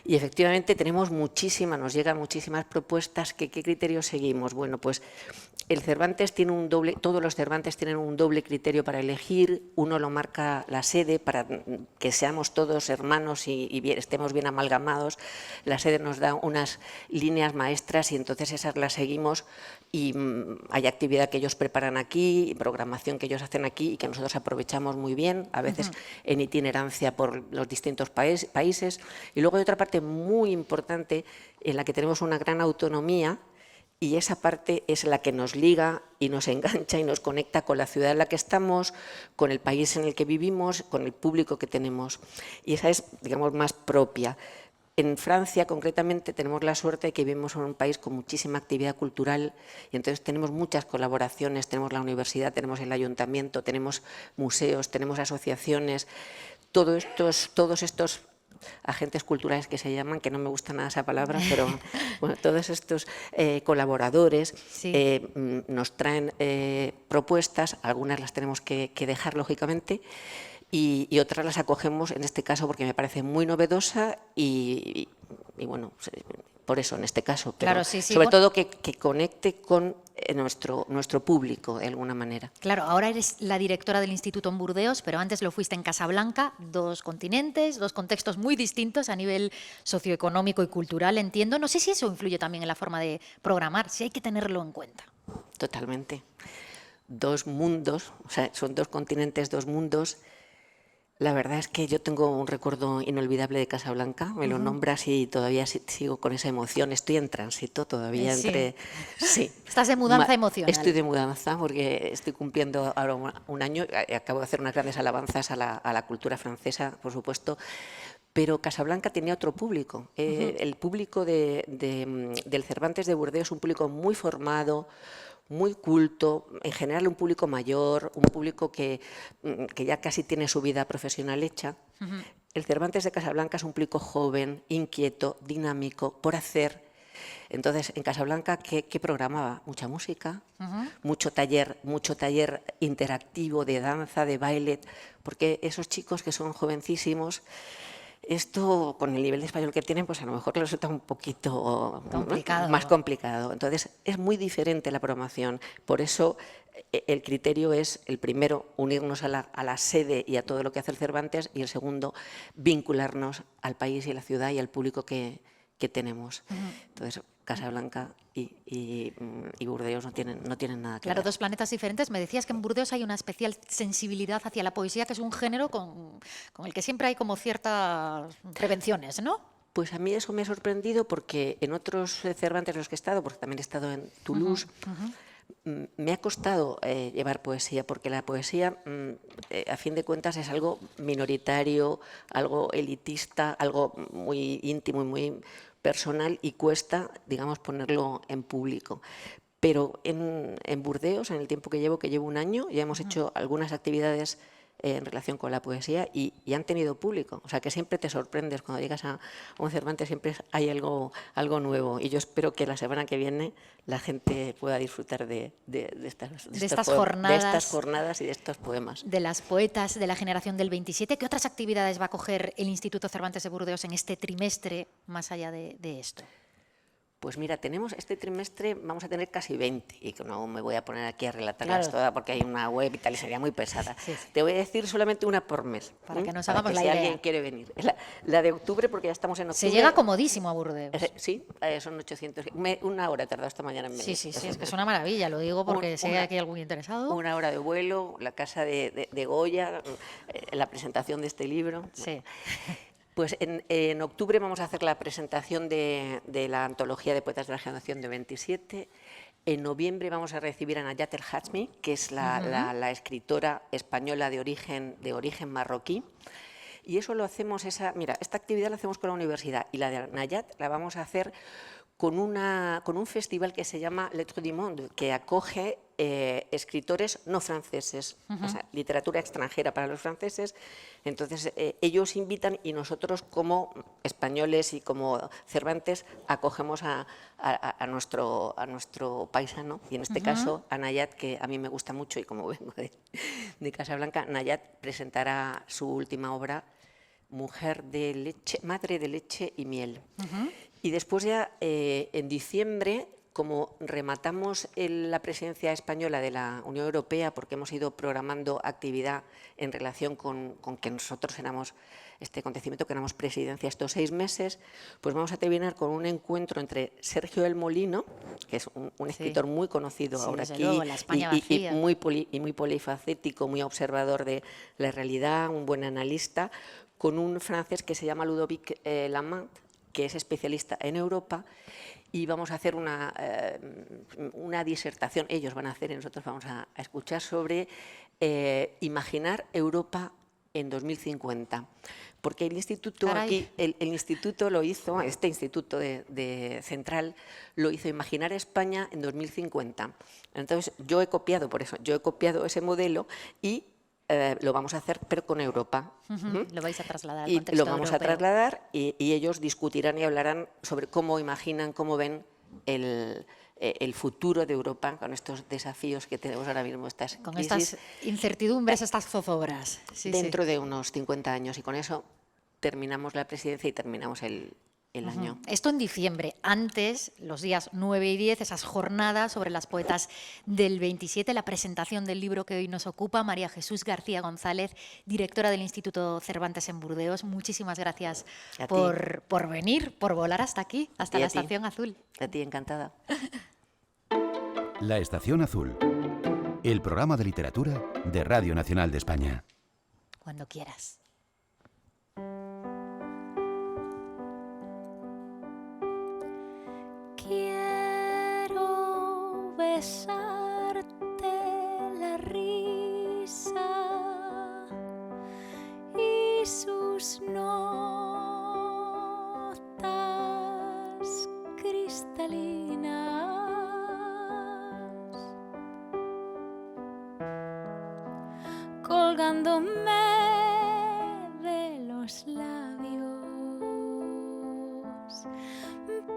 Y efectivamente nos llegan muchísimas propuestas. ¿Qué criterios seguimos? Bueno, pues el Cervantes tiene todos los Cervantes tienen un doble criterio para elegir. Uno lo marca la sede, para que seamos todos hermanos y estemos bien amalgamados. La sede nos da unas líneas maestras y entonces esas las seguimos y hay actividad que ellos preparan aquí, y programación que ellos hacen aquí y que nosotros aprovechamos muy bien, a veces en itinerancia por los distintos países. Y luego hay otra parte muy importante en la que tenemos una gran autonomía, y esa parte es la que nos liga y nos engancha y nos conecta con la ciudad en la que estamos, con el país en el que vivimos, con el público que tenemos. Y esa es, digamos, más propia. En Francia, concretamente, tenemos la suerte de que vivimos en un país con muchísima actividad cultural y entonces tenemos muchas colaboraciones, tenemos la universidad, tenemos el ayuntamiento, tenemos museos, tenemos asociaciones, todos estos agentes culturales que se llaman, que no me gusta nada esa palabra, pero bueno, todos estos colaboradores nos traen propuestas, algunas las tenemos que dejar lógicamente y otras las acogemos en este caso porque me parece muy novedosa y bueno, por eso en este caso, pero sobre todo que conecte con nuestro público de alguna manera. Claro, ahora eres la directora del Instituto en Burdeos, pero antes lo fuiste en Casablanca, 2 continentes, 2 contextos muy distintos a nivel socioeconómico y cultural, entiendo. No sé si eso influye también en la forma de programar, si hay que tenerlo en cuenta. Totalmente. 2 mundos, o sea, son 2 continentes, 2 mundos. La verdad es que yo tengo un recuerdo inolvidable de Casablanca, me lo nombras y todavía sigo con esa emoción. Estoy en tránsito todavía entre... Sí. Estás de mudanza emocional. Estoy de mudanza porque estoy cumpliendo ahora un año, acabo de hacer unas grandes alabanzas a la cultura francesa, por supuesto, pero Casablanca tenía otro público. El público del Cervantes de Burdeos es un público muy formado, muy culto, en general un público mayor, un público que ya casi tiene su vida profesional hecha. El Cervantes de Casablanca es un público joven, inquieto, dinámico, por hacer. Entonces, en Casablanca, ¿qué programaba? Mucha música, mucho taller interactivo de danza, de baile, porque esos chicos que son jovencísimos Esto, con el nivel de español que tienen, pues a lo mejor les resulta un poquito Complicado. más complicado. Entonces, es muy diferente la programación. Por eso, el criterio es, el primero, unirnos a la sede y a todo lo que hace el Cervantes, y el segundo, vincularnos al país y a la ciudad y al público que tenemos. Entonces, Casablanca y Burdeos no tienen nada que Claro, ver. dos planetas diferentes. Me decías que en Burdeos hay una especial sensibilidad hacia la poesía, que es un género con el que siempre hay como ciertas prevenciones, ¿no? Pues a mí eso me ha sorprendido porque en otros Cervantes los que he estado, porque también he estado en Toulouse, me ha costado llevar poesía, porque la poesía, a fin de cuentas, es algo minoritario, algo elitista, algo muy íntimo y muy personal, y cuesta, digamos, ponerlo en público. Pero en Burdeos, en el tiempo que llevo un año, ya hemos hecho algunas actividades en relación con la poesía y han tenido público. O sea, que siempre te sorprendes cuando llegas a un Cervantes, siempre hay algo nuevo. Y yo espero que la semana que viene la gente pueda disfrutar de estas jornadas y de estos poemas. De las poetas de la generación del 27. ¿Qué otras actividades va a coger el Instituto Cervantes de Burdeos en este trimestre, más allá de esto? Pues mira, tenemos este trimestre, vamos a tener casi 20, y que no me voy a poner aquí a relatarlas Claro. todas porque hay una web y tal, y sería muy pesada. Sí, sí. Te voy a decir solamente una por mes. Para que nos Para hagamos que la si idea. alguien quiere venir. La de octubre, porque ya estamos en octubre. Se llega comodísimo a Burdeos. Sí, son 800. Una hora he tardado esta mañana en venir. Sí, es que es una maravilla, lo digo porque si hay aquí algún interesado. Una hora de vuelo, la casa de Goya, la presentación de este libro. Sí. Pues en octubre vamos a hacer la presentación de la antología de poetas de la generación de 27. En noviembre vamos a recibir a Nayat El Hachmi, que es la escritora española de origen marroquí. Y eso lo hacemos, esta actividad la hacemos con la universidad, y la de Nayat la vamos a hacer con un festival que se llama Lettres du Monde, que acoge escritores no franceses, o sea, literatura extranjera para los franceses. Entonces, ellos invitan y nosotros, como españoles y como Cervantes, acogemos a nuestro paisano, y en este caso a Nayat, que a mí me gusta mucho, y como vengo de Casablanca, Nayat presentará su última obra, Mujer de leche, Madre de leche y miel. Y después ya en diciembre, como rematamos la presidencia española de la Unión Europea, porque hemos ido programando actividad en relación con que nosotros éramos este acontecimiento, que éramos presidencia estos 6 meses, pues vamos a terminar con un encuentro entre Sergio El Molino, que es un escritor muy conocido ahora aquí, luego, la España y vacía. muy polifacético, muy observador de la realidad, un buen analista, con un francés que se llama Ludovic Lamant, que es especialista en Europa, y vamos a hacer una disertación, ellos van a hacer y nosotros vamos a escuchar, sobre imaginar Europa en 2050. Porque el instituto aquí, el instituto lo hizo, este instituto de Central, lo hizo Imaginar España en 2050. Entonces yo he copiado ese modelo y lo vamos a hacer, pero con Europa. Lo vais a trasladar al Y contexto lo vamos europeo. a trasladar y ellos discutirán y hablarán sobre cómo imaginan, cómo ven el futuro de Europa con estos desafíos que tenemos ahora mismo, estas Con crisis, estas incertidumbres, estas zozobras. Sí, dentro de unos 50 años. Y con eso terminamos la presidencia y terminamos el año. Esto en diciembre. Antes, los días 9 y 10, esas jornadas sobre las poetas del 27, la presentación del libro que hoy nos ocupa, María Jesús García González, directora del Instituto Cervantes en Burdeos. Muchísimas gracias por venir, por volar hasta aquí, hasta la Estación Azul. A ti, encantada. La Estación Azul, el programa de literatura de Radio Nacional de España. Cuando quieras. Quiero besarte la risa y sus notas cristalinas, colgándome de los labios.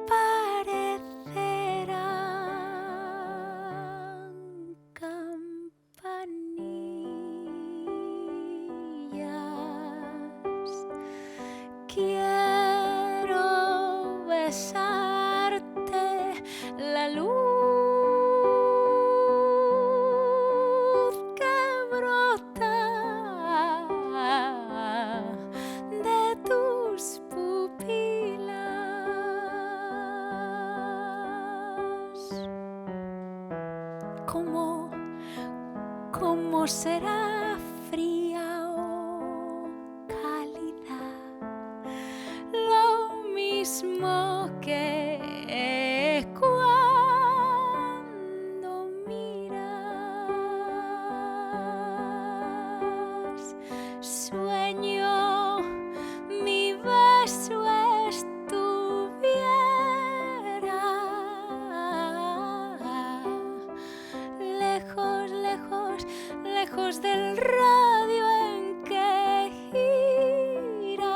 Parecerán campanillas quiero besarte, la luz que brota de tus pupilas. ¿Cómo será fría o cálida? Lo mismo que cuando miras. Sueño, mi beso estuviera lejos, lejos, lejos del radio en que gira.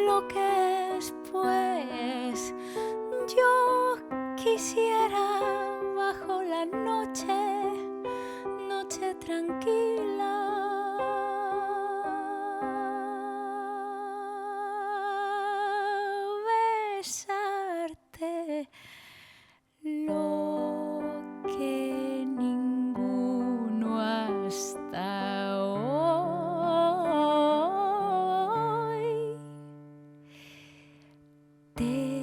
Lo que después yo quisiera bajo la noche, noche tranquila. Besarte lo que ninguno hasta hoy te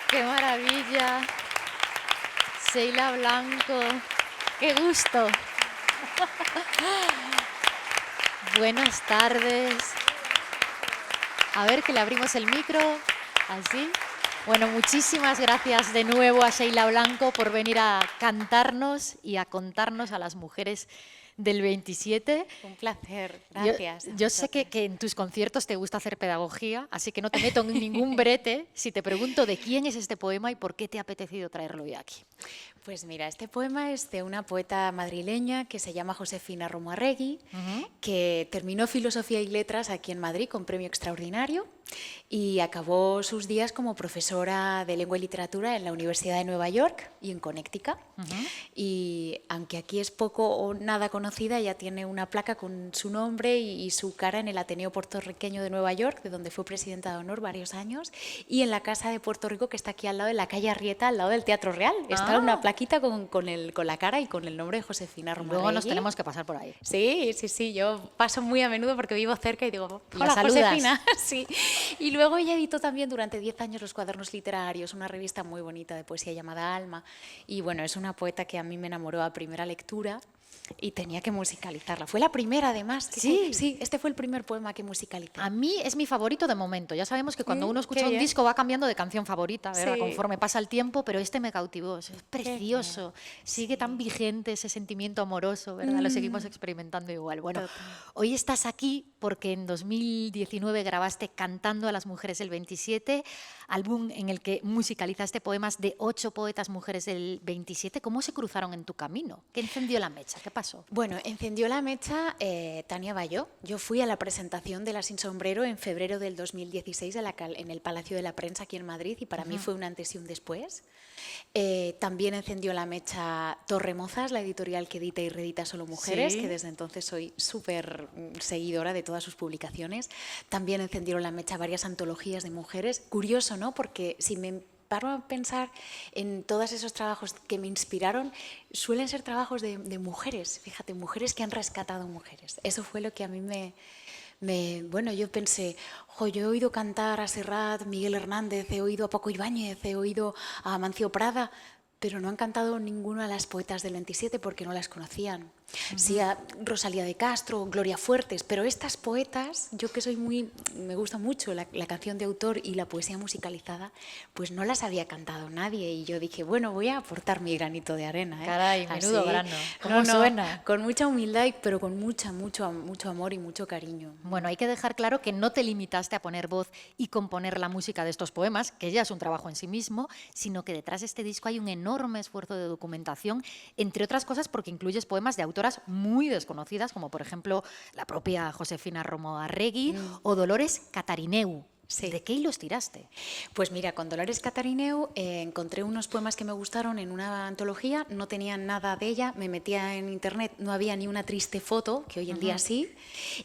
¡Qué maravilla! Sheila Blanco, ¡qué gusto! Buenas tardes. A ver, que le abrimos el micro, así. Bueno, muchísimas gracias de nuevo a Sheila Blanco por venir a cantarnos y a contarnos a las mujeres del 27. Un placer, gracias. Yo sé que en tus conciertos te gusta hacer pedagogía, así que no te meto en ningún brete si te pregunto de quién es este poema y por qué te ha apetecido traerlo hoy aquí. Pues mira, este poema es de una poeta madrileña que se llama Josefina Romuarregui, que terminó Filosofía y Letras aquí en Madrid con premio extraordinario y acabó sus días como profesora de lengua y literatura en la Universidad de Nueva York y en Connecticut. Y aunque aquí es poco o nada conocida, ella tiene una placa con su nombre y su cara en el Ateneo Puertorriqueño de Nueva York, de donde fue presidenta de honor varios años, y en la Casa de Puerto Rico, que está aquí al lado de la calle Arrieta, al lado del Teatro Real. Está una plaquita con la cara y con el nombre de Josefina Romuarregui. Luego nos tenemos que pasar por ahí. Sí, sí, sí, yo paso muy a menudo porque vivo cerca y digo, la hola, saludas. Josefina. Sí. Y luego ella editó también durante 10 años Los Cuadernos Literarios, una revista muy bonita de poesía llamada Alma. Y bueno, es una poeta que a mí me enamoró a primera lectura y tenía que musicalizarla. Fue la primera, además. Sí. Sí, este fue el primer poema que musicalicé. A mí es mi favorito de momento. Ya sabemos que cuando uno escucha qué un bien. disco va cambiando de canción favorita, ¿verdad? Sí. Conforme pasa el tiempo, pero este me cautivó. Es precioso. Sigue tan vigente ese sentimiento amoroso, ¿verdad? Lo seguimos experimentando igual. Bueno, hoy estás aquí porque en 2019 grabaste Cantando a las mujeres del 27, álbum en el que musicalizaste poemas de 8 poetas mujeres del 27. ¿Cómo se cruzaron en tu camino? ¿Qué encendió la mecha? ¿Qué pasó? Bueno, encendió la mecha Tania Bayó. Yo fui a la presentación de La Sin Sombrero en febrero del 2016 en el Palacio de la Prensa aquí en Madrid y para mí fue un antes y un después. También encendió la mecha Torremozas, la editorial que edita y reedita solo mujeres, Sí. que desde entonces soy súper seguidora de todas sus publicaciones. También encendieron la mecha varias antologías de mujeres. Curioso, ¿no? Porque si me paro a pensar en todos esos trabajos que me inspiraron, suelen ser trabajos de mujeres, fíjate, mujeres que han rescatado mujeres. Eso fue lo que a mí bueno, yo pensé, yo he oído cantar a Serrat, Miguel Hernández, he oído a Paco Ibáñez, he oído a Amancio Prada, pero no han cantado ninguna de las poetas del 27 porque no las conocían. Sí, a Rosalía de Castro, Gloria Fuertes, pero estas poetas, yo que me gusta mucho la canción de autor y la poesía musicalizada, pues no las había cantado nadie y yo dije, bueno, voy a aportar mi granito de arena. Caray, menudo Así, grano. ¿Cómo suena? Con mucha humildad, pero con mucho amor y mucho cariño. Bueno, hay que dejar claro que no te limitaste a poner voz y componer la música de estos poemas, que ya es un trabajo en sí mismo, sino que detrás de este disco hay un enorme enorme esfuerzo de documentación, entre otras cosas porque incluyes poemas de autoras muy desconocidas, como por ejemplo la propia Josefina Romo Arregui o Dolores Catarineu. Sí. ¿De qué hilos tiraste? Pues mira, con Dolores Catarineu encontré unos poemas que me gustaron en una antología, no tenía nada de ella, me metía en internet, no había ni una triste foto, que hoy en día sí,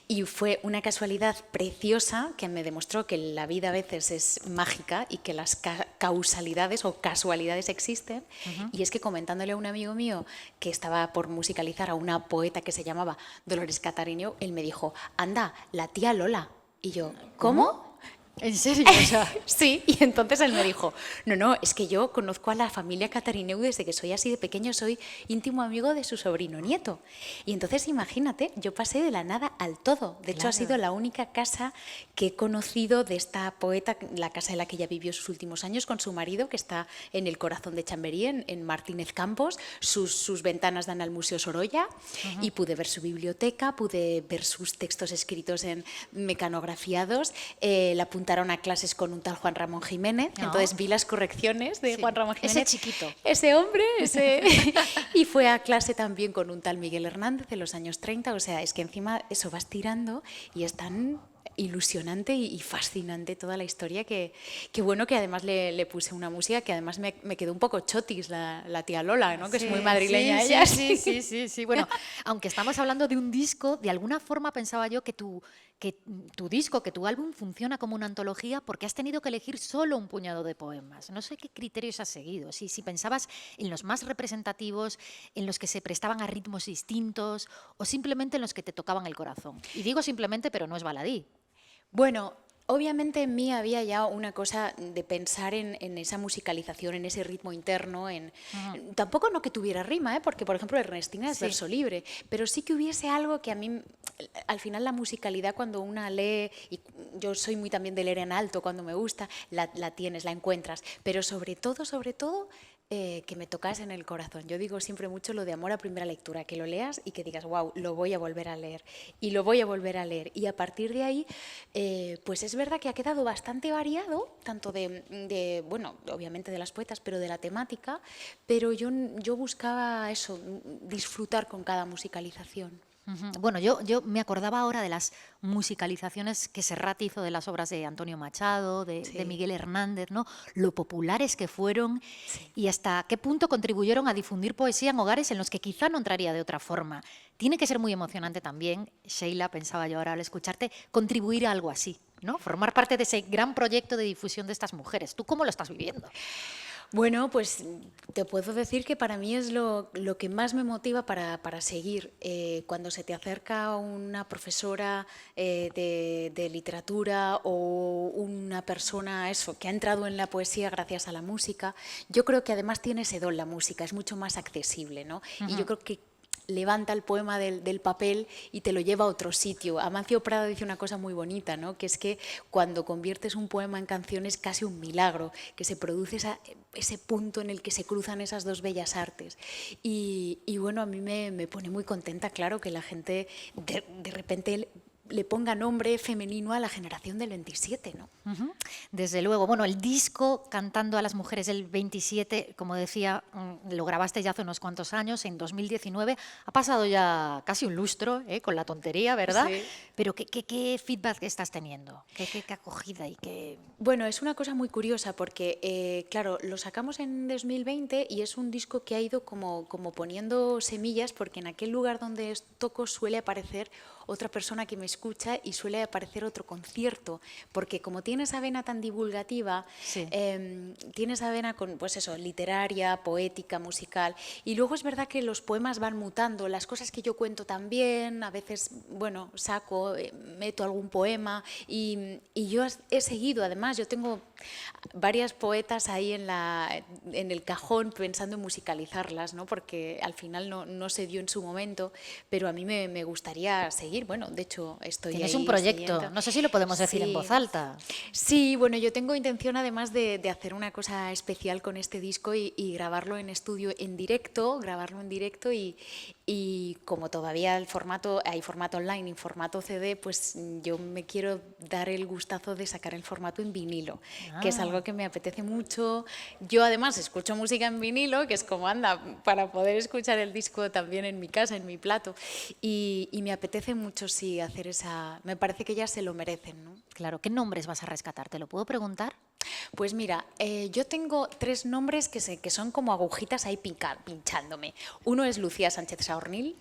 y fue una casualidad preciosa que me demostró que la vida a veces es mágica y que las causalidades o casualidades existen. Y es que comentándole a un amigo mío que estaba por musicalizar a una poeta que se llamaba Dolores Catarineu, él me dijo, anda, la tía Lola. Y yo, ¿cómo? ¿En serio? O sea, sí, y entonces él me dijo, no, es que yo conozco a la familia Catarineu desde que soy así de pequeño, soy íntimo amigo de su sobrino nieto. Y entonces imagínate, yo pasé de la nada al todo. De hecho, ha sido la única casa que he conocido de esta poeta, la casa en la que ella vivió sus últimos años con su marido, que está en el corazón de Chamberí, en Martínez Campos. Sus ventanas dan al Museo Sorolla y pude ver su biblioteca, pude ver sus textos escritos en mecanografiados, la apuntaron a clases con un tal Juan Ramón Jiménez, entonces vi las correcciones de Juan Ramón Jiménez. Ese chiquito. Ese hombre, y fue a clase también con un tal Miguel Hernández de los años 30, o sea, es que encima eso vas tirando y es tan ilusionante y fascinante toda la historia que bueno, que además le puse una música que además me quedó un poco chotis la tía Lola, ¿no? Que es muy madrileña ella. Sí. Bueno, aunque estamos hablando de un disco, de alguna forma pensaba yo que tu disco, que tu álbum funciona como una antología porque has tenido que elegir solo un puñado de poemas. No sé qué criterios has seguido, si pensabas en los más representativos, en los que se prestaban a ritmos distintos o simplemente en los que te tocaban el corazón. Y digo simplemente, pero no es baladí. Bueno, obviamente en mí había ya una cosa de pensar en esa musicalización, en ese ritmo interno, tampoco no que tuviera rima, porque por ejemplo Ernestina es verso libre, pero sí que hubiese algo que a mí, al final la musicalidad cuando una lee, y yo soy muy también de leer en alto cuando me gusta, la tienes, la encuentras, pero sobre todo, que me tocase en el corazón. Yo digo siempre mucho lo de amor a primera lectura, que lo leas y que digas, wow, lo voy a volver a leer, y lo voy a volver a leer. Y a partir de ahí, pues es verdad que ha quedado bastante variado, tanto de bueno, obviamente de las poetas, pero de la temática, pero yo buscaba eso, disfrutar con cada musicalización. Bueno, yo me acordaba ahora de las musicalizaciones que Serrat hizo de las obras de Antonio Machado, de Miguel Hernández, ¿no? Lo populares que fueron y hasta qué punto contribuyeron a difundir poesía en hogares en los que quizá no entraría de otra forma. Tiene que ser muy emocionante también, Sheila, pensaba yo ahora al escucharte, contribuir a algo así, ¿no? Formar parte de ese gran proyecto de difusión de estas mujeres. ¿Tú cómo lo estás viviendo? Bueno, pues te puedo decir que para mí es lo que más me motiva para seguir. Cuando se te acerca una profesora de literatura o una persona que ha entrado en la poesía gracias a la música, yo creo que además tiene ese don la música, es mucho más accesible, ¿no? Y yo creo que levanta el poema del papel y te lo lleva a otro sitio. Amancio Prado dice una cosa muy bonita, ¿no? Que es que cuando conviertes un poema en canción es casi un milagro, que se produce ese punto en el que se cruzan esas dos bellas artes. Y bueno, a mí me pone muy contenta, claro, que la gente de repente le ponga nombre femenino a la generación del 27, ¿no? Desde luego. Bueno, el disco Cantando a las mujeres del 27, como decía, lo grabaste ya hace unos cuantos años, en 2019. Ha pasado ya casi un lustro, con la tontería, ¿verdad? Sí. Pero ¿qué feedback estás teniendo? ¿Qué acogida y qué...? Bueno, es una cosa muy curiosa porque, claro, lo sacamos en 2020 y es un disco que ha ido como poniendo semillas, porque en aquel lugar donde toco suele aparecer otra persona que me escucha y suele aparecer otro concierto, porque como tienes esa vena tan divulgativa, tienes esa vena con, pues eso, literaria, poética, musical, y luego es verdad que los poemas van mutando, las cosas que yo cuento también, a veces, bueno, saco, meto algún poema y yo he seguido, además, yo tengo varias poetas ahí en el cajón pensando en musicalizarlas, ¿no? Porque al final no se dio en su momento, pero a mí me gustaría seguir. Bueno, de hecho estoy Tienes ahí un proyecto, siguiendo. No sé si lo podemos decir en voz alta. Sí, bueno, yo tengo intención además de hacer una cosa especial con este disco y grabarlo en estudio en directo, Y como todavía hay formato online y formato CD, pues yo me quiero dar el gustazo de sacar el formato en vinilo, que es algo que me apetece mucho. Yo además escucho música en vinilo, que es como anda, para poder escuchar el disco también en mi casa, en mi plato. Y me apetece mucho, sí, hacer esa... Me parece que ellas se lo merecen, ¿no? Claro, ¿qué nombres vas a rescatar? ¿Te lo puedo preguntar? Pues mira, yo tengo 3 nombres que son como agujitas ahí pinchándome. Uno es Lucía Sánchez Saornil,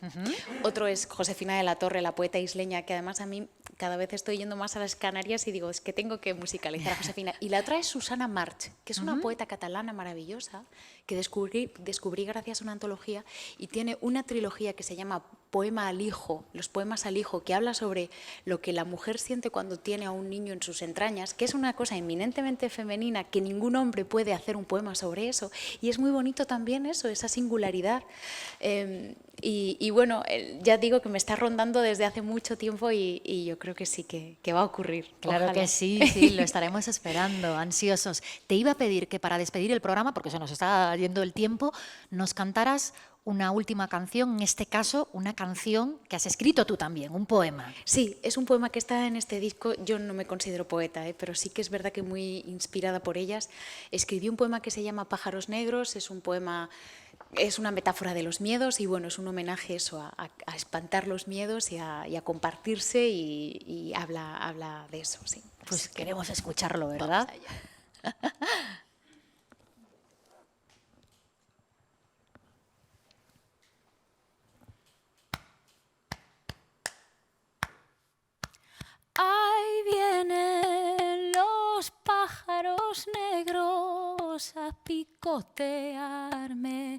otro es Josefina de la Torre, la poeta isleña, que además a mí cada vez estoy yendo más a las Canarias y digo, es que tengo que musicalizar a Josefina. Y la otra es Susana March, que es una poeta catalana maravillosa que descubrí gracias a una antología y tiene una trilogía que se llama Poema al Hijo, los poemas al hijo, que habla sobre lo que la mujer siente cuando tiene a un niño en sus entrañas, que es una cosa eminentemente femenina, que ningún hombre puede hacer un poema sobre eso. Y es muy bonito también eso, esa singularidad. Y bueno, ya digo que me está rondando desde hace mucho tiempo y yo creo que sí, que va a ocurrir. Claro Ojalá. que sí, lo estaremos esperando, ansiosos. Te iba a pedir que para despedir el programa, porque se nos está yendo el tiempo, nos cantaras una última canción, en este caso una canción que has escrito tú también, un poema. Sí, es un poema que está en este disco. Yo no me considero poeta, pero sí que es verdad que muy inspirada por ellas. Escribí un poema que se llama Pájaros Negros, es un poema, es una metáfora de los miedos y bueno, es un homenaje eso, a espantar los miedos y a compartirse y habla de eso, sí. Pues queremos escucharlo, ¿verdad? Vamos allá. Ahí vienen los pájaros negros a picotearme.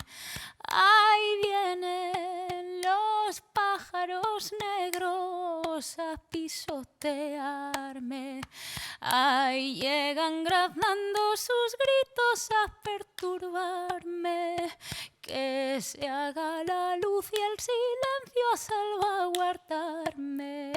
Ahí vienen los pájaros negros a pisotearme. Ahí llegan graznando sus gritos a perturbarme. Que se haga la luz y el silencio a salvaguardarme.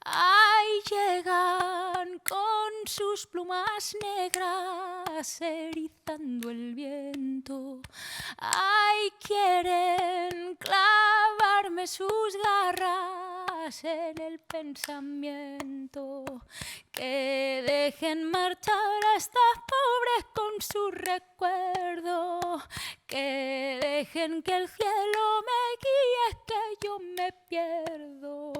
Ahí llegan con sus plumas negras erizando el viento. Ahí quieren clavarme sus garras en el pensamiento. Que dejen marchar a estas pobres con su recuerdo. Que dejen que el cielo me guíe, que yo me pierdo.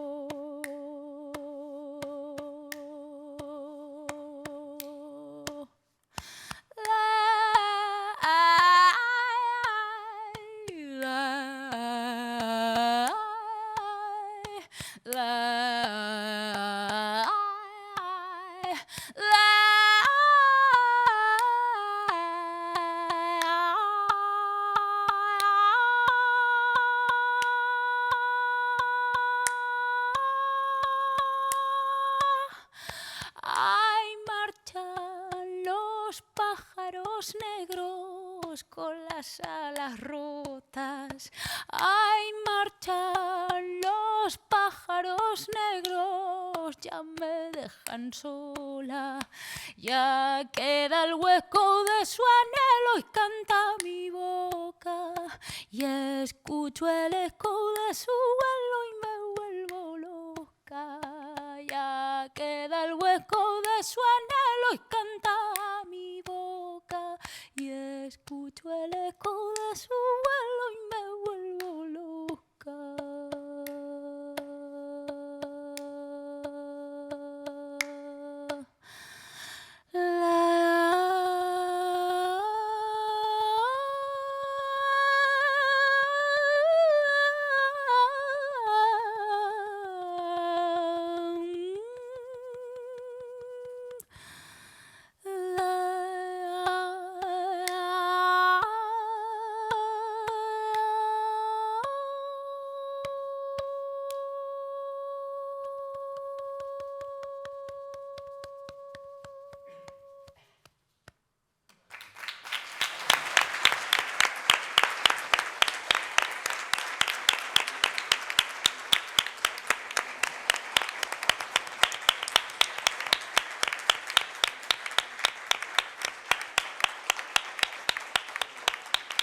Ay, marchan los pájaros negros con las alas rotas. Ay, marchan los pájaros negros, ya me dejan sola. Ya queda el hueco de su anhelo y canta mi boca. Y escucho el eco de su vuelo y me vuelvo loca. Ya queda el hueco de su anhelo y canta mi boca. Y escucho el eco de su vuelo y me vuelvo loca.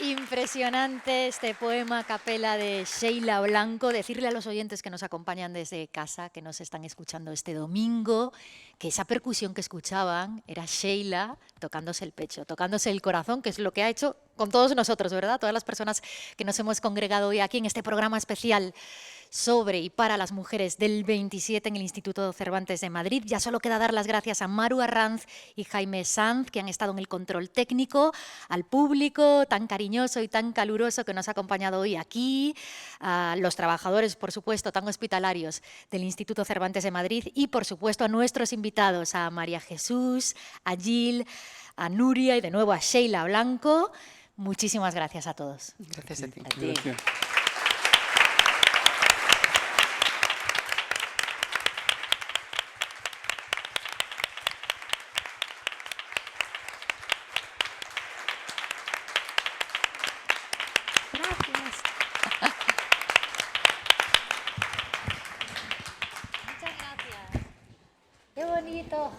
Impresionante este poema a capela de Sheila Blanco. Decirle a los oyentes que nos acompañan desde casa, que nos están escuchando este domingo, que esa percusión que escuchaban era Sheila tocándose el pecho, tocándose el corazón, que es lo que ha hecho con todos nosotros, ¿verdad? Todas las personas que nos hemos congregado hoy aquí en este programa especial sobre y para las mujeres del 27 en el Instituto Cervantes de Madrid. Ya solo queda dar las gracias a Maru Arranz y Jaime Sanz, que han estado en el control técnico, al público tan cariñoso y tan caluroso que nos ha acompañado hoy aquí, a los trabajadores, por supuesto, tan hospitalarios del Instituto Cervantes de Madrid y, por supuesto, a nuestros invitados, a María Jesús, a Gil, a Nuria y de nuevo a Sheila Blanco. Muchísimas gracias a todos. Gracias a ti. Gracias. Muchas gracias. Qué bonito.